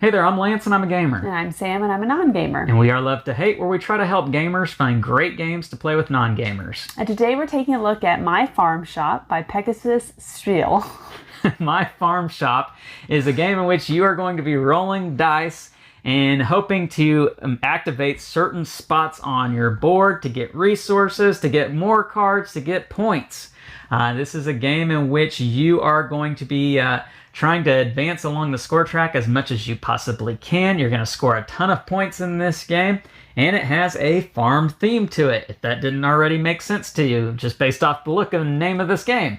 Hey there, I'm Lance and I'm a gamer. And I'm Sam, and I'm a non-gamer. And we are Love to Hate, where we try to help gamers find great games to play with non-gamers. And today we're taking a look at My Farm Shop by Pegasus Spiele. My Farm Shop is a game in which you are going to be rolling dice and hoping to activate certain spots on your board to get resources, to get more cards, to get points. This is a game in which you are going to be trying to advance along the score track as much as you possibly can. You're going to score a ton of points in this game, and it has a farm theme to it, if that didn't already make sense to you, just based off the look of the name of this game.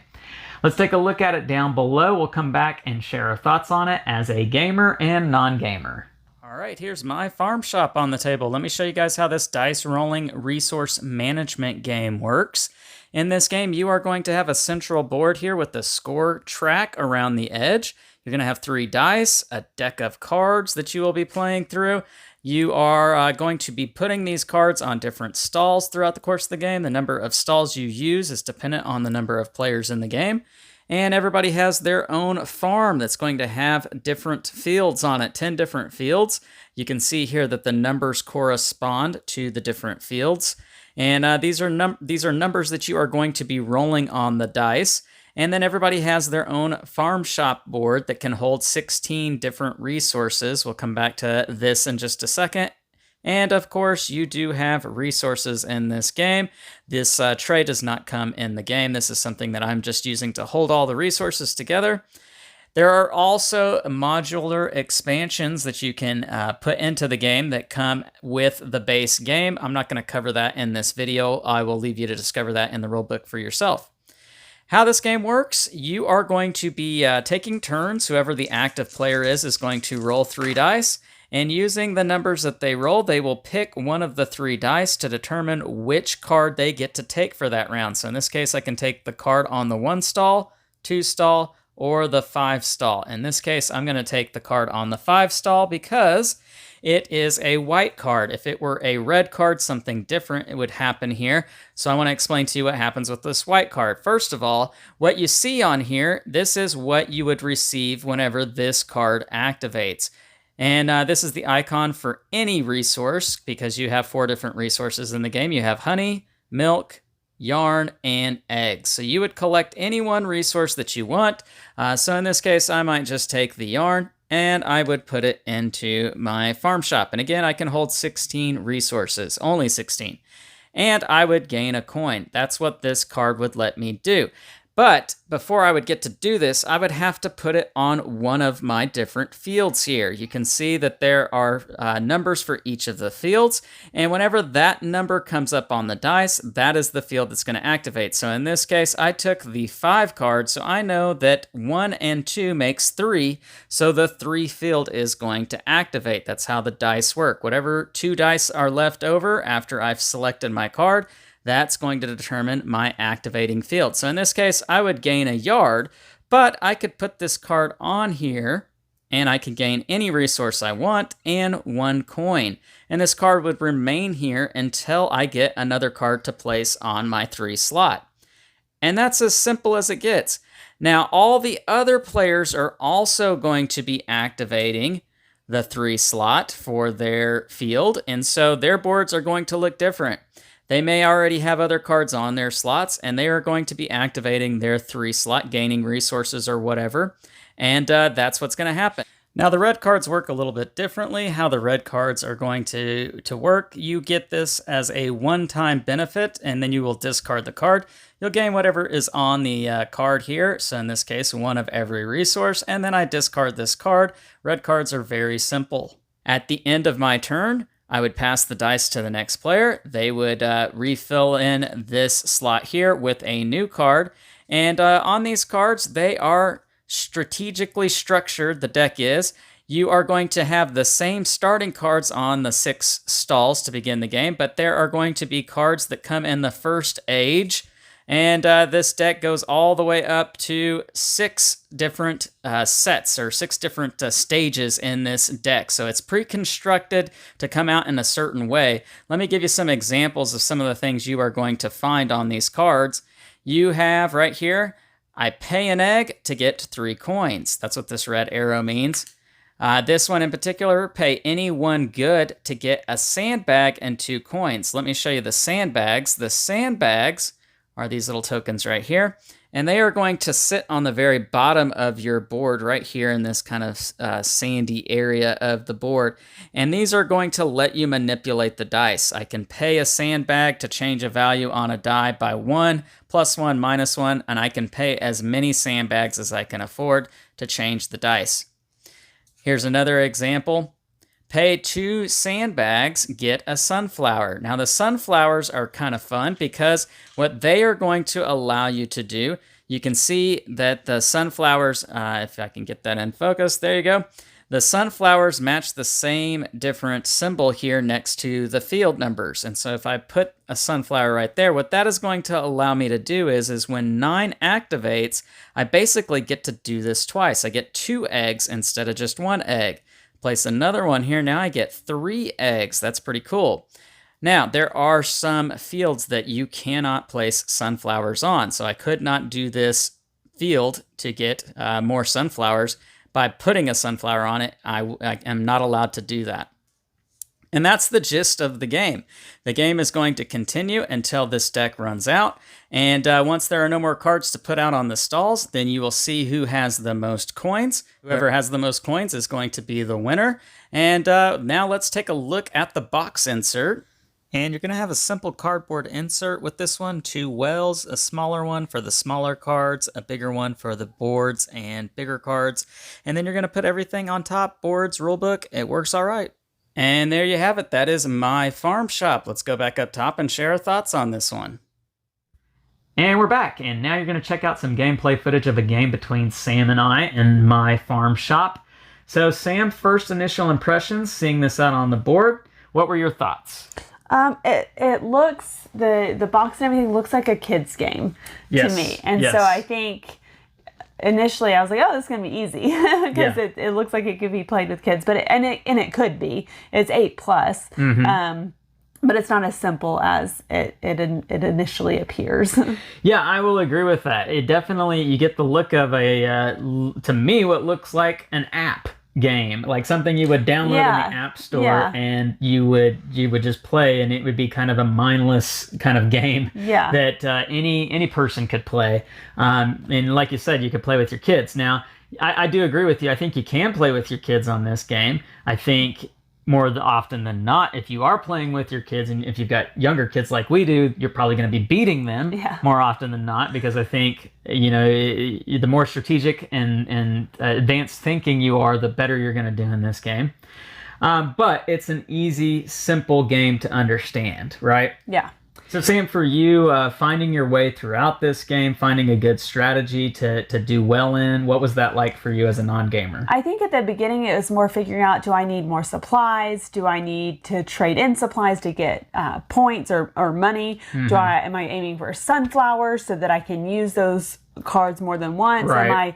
Let's take a look at it down below. We'll come back and share our thoughts on it as a gamer and non-gamer. All right, here's My Farm Shop on the table. Let me show you guys how this dice rolling resource management game works. In this game, you are going to have a central board here with the score track around the edge. You're going to have 3 dice, a deck of cards that you will be playing through. You are going to be putting these cards on different stalls throughout the course of the game. The number of stalls you use is dependent on the number of players in the game. And everybody has their own farm that's going to have different fields on it, 10 different fields. You can see here that the numbers correspond to the different fields. And these are numbers that you are going to be rolling on the dice. And then everybody has their own farm shop board that can hold 16 different resources. We'll come back to this in just a second. And of course, you do have resources in this game. This tray does not come in the game. This is something that I'm just using to hold all the resources together. There are also modular expansions that you can put into the game that come with the base game. I'm not going to cover that in this video. I will leave you to discover that in the rulebook for yourself. How this game works, you are going to be taking turns. Whoever the active player is going to roll 3 dice. And using the numbers that they roll, they will pick one of the 3 dice to determine which card they get to take for that round. So in this case, I can take the card on the 1 stall, 2 stall, or the 5 stall. In this case, I'm going to take the card on the 5 stall because it is a white card. If it were a red card, something different it would happen here. So I want to explain to you what happens with this white card. First of all, what you see on here, this is what you would receive whenever this card activates. And this is the icon for any resource because you have 4 different resources in the game. You have honey, milk, yarn, and eggs. So you would collect any one resource that you want. So in this case, I might just take the yarn and I would put it into my farm shop. And again, I can hold 16 resources, only 16. And I would gain a coin. That's what this card would let me do. But before I would get to do this, I would have to put it on one of my different fields here. You can see that there are numbers for each of the fields, and whenever that number comes up on the dice, that is the field that's going to activate. So in this case, I took the 5 card, so I know that 1 and 2 makes 3, so the 3 field is going to activate. That's how the dice work. Whatever 2 dice are left over after I've selected my card, that's going to determine my activating field. So in this case, I would gain a yard, but I could put this card on here and I could gain any resource I want and 1 coin. And this card would remain here until I get another card to place on my 3 slot. And that's as simple as it gets. Now, all the other players are also going to be activating the 3 slot for their field, and so their boards are going to look different. They may already have other cards on their slots, and they are going to be activating their 3 slot, gaining resources or whatever, and that's what's going to happen. Now, the red cards work a little bit differently. How the red cards are going to work, you get this as a one-time benefit, and then you will discard the card. You'll gain whatever is on the card here, so in this case, 1 of every resource, and then I discard this card. Red cards are very simple. At the end of my turn, I would pass the dice to the next player. They would refill in this slot here with a new card. And on these cards, they are strategically structured, the deck is. You are going to have the same starting cards on the 6 stalls to begin the game, but there are going to be cards that come in the first age. And this deck goes all the way up to 6 different sets or 6 different stages in this deck. So it's pre-constructed to come out in a certain way. Let me give you some examples of some of the things you are going to find on these cards. You have right here, I pay an egg to get 3 coins. That's what this red arrow means. This one in particular, pay any one good to get a sandbag and 2 coins. Let me show you the sandbags. The sandbags are these little tokens right here, and they are going to sit on the very bottom of your board right here in this kind of sandy area of the board, and these are going to let you manipulate the dice. I can pay a sandbag to change a value on a die by 1, +1, -1, and I can pay as many sandbags as I can afford to change the dice. Here's another example. Pay 2 sandbags, get a sunflower. Now the sunflowers are kind of fun because what they are going to allow you to do, you can see that the sunflowers, if I can get that in focus, there you go. The sunflowers match the same different symbol here next to the field numbers. And so if I put a sunflower right there, what that is going to allow me to do is when 9 activates, I basically get to do this twice. I get 2 eggs instead of just 1 egg. Place another one here. Now I get 3 eggs. That's pretty cool. Now, there are some fields that you cannot place sunflowers on. So I could not do this field to get more sunflowers. By putting a sunflower on it, I am not allowed to do that. And that's the gist of the game. The game is going to continue until this deck runs out. And once there are no more cards to put out on the stalls, then you will see who has the most coins. Whoever has the most coins is going to be the winner. And now let's take a look at the box insert. And you're going to have a simple cardboard insert with this one, 2 wells, a smaller one for the smaller cards, a bigger one for the boards and bigger cards. And then you're going to put everything on top, boards, rulebook. It works all right. And there you have it. That is my farm shop. Let's go back up top and share our thoughts on this one. And we're back, and now you're going to check out some gameplay footage of a game between Sam and I in my farm shop. So Sam, first initial impressions, seeing this out on the board, what were your thoughts? It looks, the box and everything looks like a kid's game to me. And so I think initially I was like, oh, this is going to be easy because it looks like it could be played with kids, but it could be. It's 8+. Mm-hmm. But it's not as simple as it initially appears. Yeah, I will agree with that. It definitely, you get the look of to me, what looks like an app game, like something you would download in the app store and you would just play, and it would be kind of a mindless kind of game that any person could play. And like you said, you could play with your kids. Now, I do agree with you. I think you can play with your kids on this game. I think more often than not, if you are playing with your kids, and if you've got younger kids like we do, you're probably going to be beating them more often than not, because I think, the more strategic and advanced thinking you are, the better you're going to do in this game. But it's an easy, simple game to understand, right? Yeah. So Sam, for you, finding your way throughout this game, finding a good strategy to do well in, what was that like for you as a non-gamer? I think at the beginning it was more figuring out, do I need more supplies? Do I need to trade in supplies to get points or money? Mm-hmm. Am I aiming for sunflowers so that I can use those cards more than once? Right.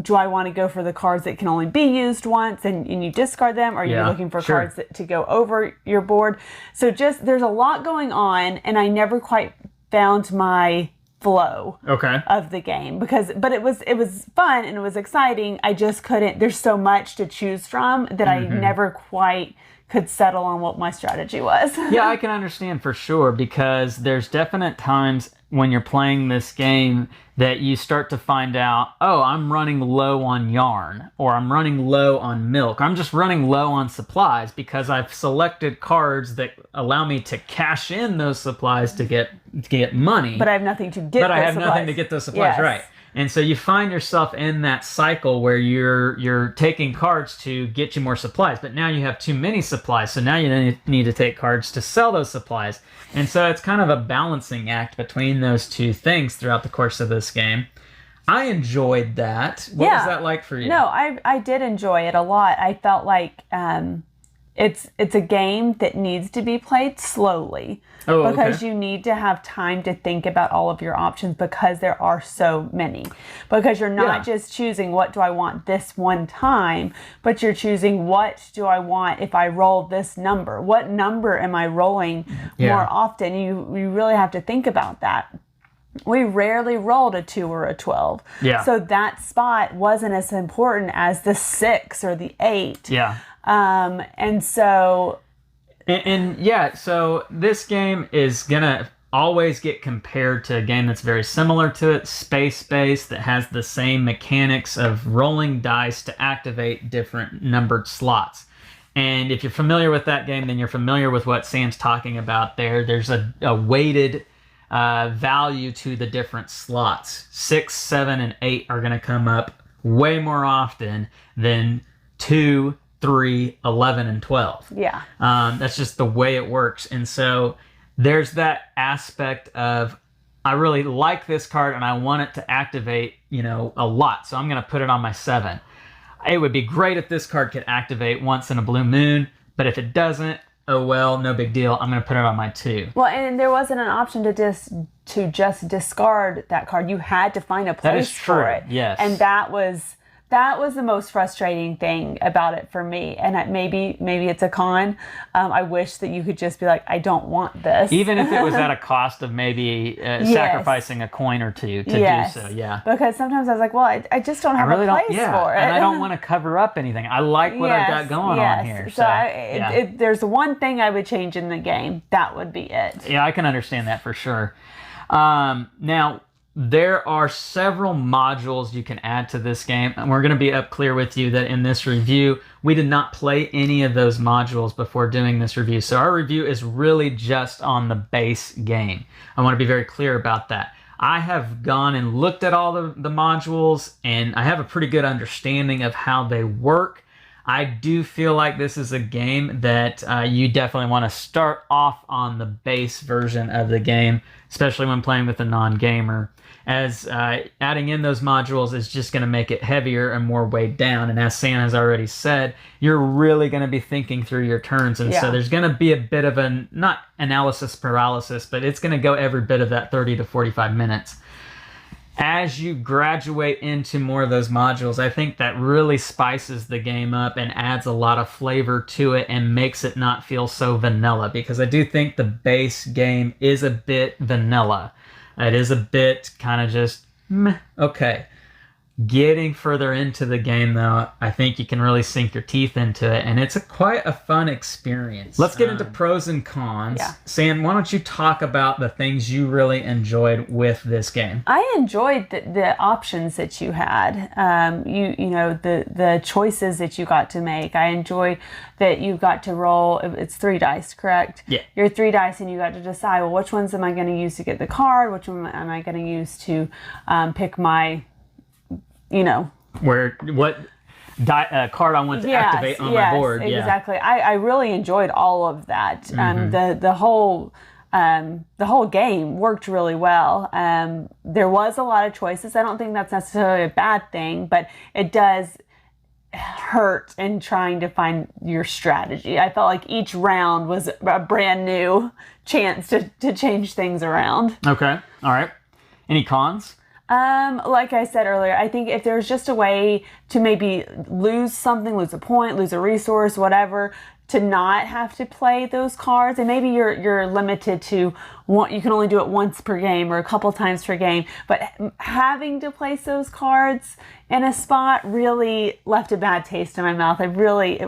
Do I want to go for the cards that can only be used once and you discard them? Or are you looking for cards to go over your board? So there's a lot going on, and I never quite found my flow of the game but it was fun and it was exciting. I just couldn't, there's so much to choose from that I never quite could settle on what my strategy was. Yeah, I can understand for sure, because there's definite times when you're playing this game that you start to find out, oh, I'm running low on yarn, or I'm running low on milk. I'm just running low on supplies because I've selected cards that allow me to cash in those supplies to get money. But I have nothing to get nothing to get those supplies, right. And so you find yourself in that cycle where you're taking cards to get you more supplies, but now you have too many supplies, so now you need to take cards to sell those supplies. And so it's kind of a balancing act between those two things throughout the course of this game. I enjoyed that. What was that like for you? No, I did enjoy it a lot. I felt like it's a game that needs to be played slowly. Because you need to have time to think about all of your options, because there are so many. Because you're not just choosing what do I want this one time, but you're choosing what do I want if I roll this number. What number am I rolling more often? You really have to think about that. we rarely rolled a 2 or a 12. Yeah. So that spot wasn't as important as the 6 or the 8. Yeah. And so... And yeah, so this game is going to always get compared to a game that's very similar to it, Space Base, that has the same mechanics of rolling dice to activate different numbered slots. And if you're familiar with that game, then you're familiar with what Sam's talking about there. There's a weighted value to the different slots. 6, 7, and 8 are going to come up way more often than 2, 3, 11, and 12. Yeah. That's just the way it works. And so there's that aspect of, I really like this card and I want it to activate, a lot. So I'm going to put it on my 7. It would be great if this card could activate once in a blue moon, but if it doesn't, oh well, no big deal. I'm going to put it on my 2. Well, and there wasn't an option to just discard that card. You had to find a place for it. Yes. And that was the most frustrating thing about it for me. And maybe it's a con. I wish that you could just be like, I don't want this. Even if it was at a cost of maybe sacrificing a coin or 2 to do so. Yeah. Because sometimes I was like, well, I just don't have a place for it. And I don't want to cover up anything. I like what I've got going on here. So there's one thing I would change in the game. That would be it. Yeah, I can understand that for sure. Now, there are several modules you can add to this game, and we're going to be up clear with you that in this review, we did not play any of those modules before doing this review. So our review is really just on the base game. I want to be very clear about that. I have gone and looked at all the modules, and I have a pretty good understanding of how they work. I do feel like this is a game that you definitely want to start off on the base version of the game, especially when playing with a non-gamer, as adding in those modules is just going to make it heavier and more weighed down. And as Sam has already said, you're really going to be thinking through your turns. And so there's going to be a bit of not analysis paralysis, but it's going to go every bit of that 30 to 45 minutes. As you graduate into more of those modules, I think that really spices the game up and adds a lot of flavor to it and makes it not feel so vanilla, because I do think the base game is a bit vanilla. It is a bit kind of just, meh, okay. Getting further into the game, though, I think you can really sink your teeth into it, and it's quite a fun experience. Let's get into pros and cons. Yeah. Sam, why don't you talk about the things you really enjoyed with this game? I enjoyed the options that you had. The choices that you got to make. I enjoyed that you got to roll. It's 3 dice, correct? Yeah. Your 3 dice, and you got to decide, well, which ones am I going to use to get the card? Which one am I going to use to pick my, what card I want to activate on my board. Exactly. I really enjoyed all of that. The whole game worked really well. There was a lot of choices. I don't think that's necessarily a bad thing, but it does hurt in trying to find your strategy. I felt like each round was a brand new chance to change things around. Okay. All right. Any cons? Like I said earlier, I think if there's just a way to maybe lose something, lose a point, lose a resource, whatever, to not have to play those cards, and maybe you're limited to you can only do it once per game or a couple times per game, but having to place those cards in a spot really left a bad taste in my mouth. It really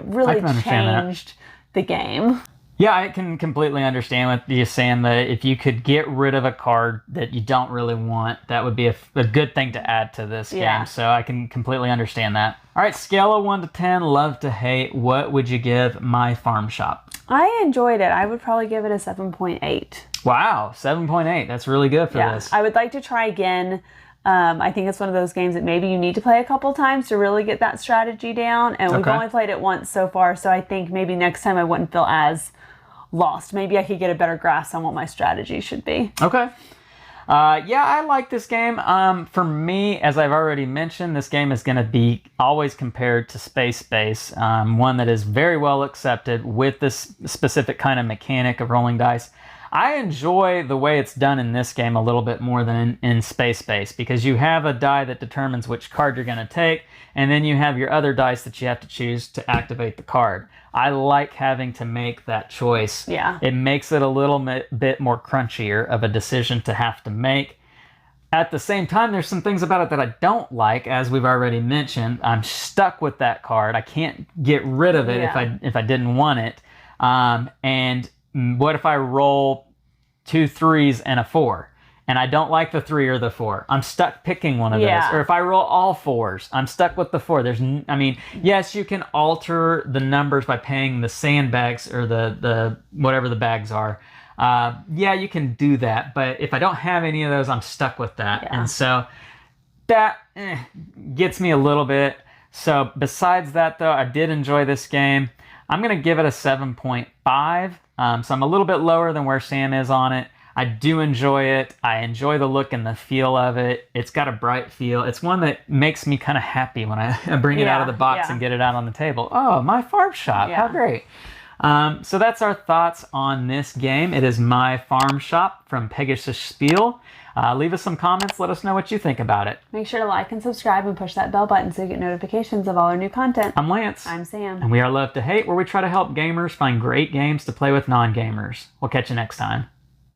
changed the game. Yeah, I can completely understand what you're saying, that if you could get rid of a card that you don't really want, that would be a good thing to add to this game. So I can completely understand that. All right, scale of 1 to 10, love to hate. What would you give My Farm Shop? I enjoyed it. I would probably give it a 7.8. Wow, 7.8. That's really good for this. I would like to try again. I think it's one of those games that maybe you need to play a couple times to really get that strategy down. And we've only played it once so far, so I think maybe next time I wouldn't feel as lost. Maybe I could get a better grasp on what my strategy should be. Okay. I like this game. For me, as I've already mentioned, this game is going to be always compared to Space Base, one that is very well accepted with this specific kind of mechanic of rolling dice. I enjoy the way it's done in this game a little bit more than in Space Base, because you have a die that determines which card you're going to take, and then you have your other dice that you have to choose to activate the card. I like having to make that choice. Yeah. It makes it a little bit more crunchier of a decision to have to make. At the same time, there's some things about it that I don't like, as we've already mentioned. I'm stuck with that card. I can't get rid of it if I didn't want it. And what if I roll 2 3s and a 4? And I don't like the 3 or the 4. I'm stuck picking one of those. Or if I roll all 4s, I'm stuck with the 4. Yes, you can alter the numbers by paying the sandbags or the whatever the bags are. Yeah, you can do that. But if I don't have any of those, I'm stuck with that. Yeah. And so that gets me a little bit. So besides that, though, I did enjoy this game. I'm going to give it a 7.5. So I'm a little bit lower than where Sam is on it. I do enjoy it. I enjoy the look and the feel of it. It's got a bright feel. It's one that makes me kind of happy when I bring it out of the box and get it out on the table. Oh, my farm shop. How great. So that's our thoughts on this game. It is My Farm Shop from Pegasus Spiele. Leave us some comments. Let us know what you think about it. Make sure to like and subscribe and push that bell button so you get notifications of all our new content. I'm Lance. I'm Sam. And we are Love to Hate, where we try to help gamers find great games to play with non-gamers. We'll catch you next time.